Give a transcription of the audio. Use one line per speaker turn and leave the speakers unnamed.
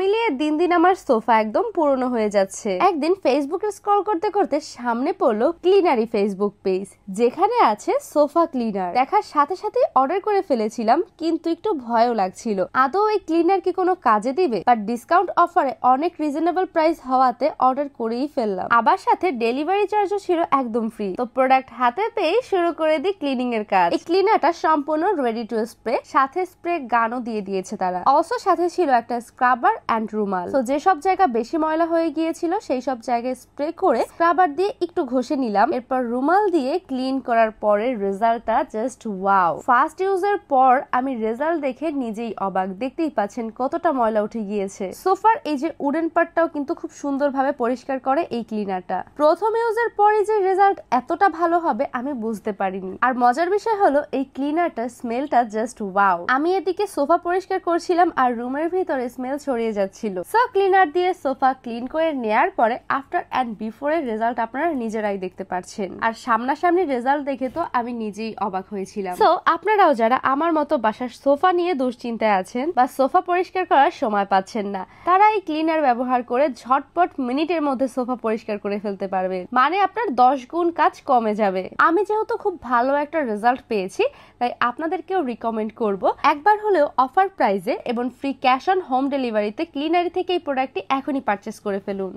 মিলিয়ে দিন দিন আমার সোফা একদম পুরনো হয়ে যাচ্ছে। একদিন ফেসবুকে স্ক্রল করতে করতে সামনে পড়লো ক্লিনারি ফেসবুক পেজ, যেখানে আছে সোফা ক্লিনার। দেখার সাথে সাথে অর্ডার করে ফেলেছিলাম, কিন্তু একটু ভয়ও লাগছিল আদৌ এই ক্লিনার কি কোনো কাজে দিবে। বাট ডিসকাউন্ট অফারে অনেক রিজনেবল প্রাইস হওয়াতে অর্ডার করেই ফেললাম। আবার সাথে ডেলিভারি চার্জও ছিল একদম ফ্রি। তো প্রোডাক্ট হাতে পেয়ে শুরু করে দিই ক্লিনিং এর কাজ। এই ক্লিনারটা সম্পূর্ণ রেডি টু স্প্রে, সাথে স্প্রে গানও দিয়ে দিয়েছে তারা। অলসো সাথে ছিল একটা স্ক্রাবার এন্ড রুমাল। তো যেসব জায়গা বেশি ময়লা হয়ে গিয়েছিল সেই সব জায়গায় স্প্রে করে স্ক্রাবার দিয়ে একটু ঘষে নিলাম। এরপর রুমাল দিয়ে ক্লিন করার পরে রেজাল্টটা জাস্ট ওয়াও। ফার্স্ট ইউজের পর আমি রেজাল্ট দেখে নিজেই অবাক। দেখতেই পাচ্ছেন কতটা ময়লা উঠে গিয়েছে। সোফার এই যে উডেন পার্টটাও কিন্তু খুব সুন্দরভাবে পরিষ্কার করে এই ক্লিনারটা। প্রথম ইউজের পরে যে রেজাল্ট এতটা ভালো হবে আমি বুঝতে পারিনি। আর মজার বিষয় হলো এই ক্লিনারটার স্মেলটা জাস্ট ওয়াও। আমি এদিকে সোফা পরিষ্কার করছিলাম আর রুমের ভিতরে স্মেল ছড়িয়ে যাচ্ছিল। সো ক্লিনার দিয়ে সোফা ক্লিন করে নেয়ার পরে আফটার এন্ড বিফোরের রেজাল্ট আপনারা নিজেরাই দেখতে পাচ্ছেন। আর সামনাসামনি রেজাল্ট দেখে তো আমি নিজেই অবাক হয়েছিলাম। সো আপনারাও যারা আমার মতো বাসার সোফা নিয়ে দুশ্চিন্তায় আছেন বা সোফা পরিষ্কার করার সময় পাচ্ছেন না, তারা এই ক্লিনার ব্যবহার করে ঝটপট মিনিটের মধ্যে সোফা পরিষ্কার করে ফেলতে পারবে। মানে আপনার 10 গুণ কাজ কমে যাবে। আমি যেহেতু খুব ভালো একটা রেজাল্ট পেয়েছি, তাই আপনাদেরকেও রিকমেন্ড করব একবার হলেও অফার প্রাইজে এবং ফ্রি ক্যাশ অন হোম ডেলিভারিতে ক্লিনারি থেকে এই প্রোডাক্টটি এখনই পারচেস করে ফেলুন।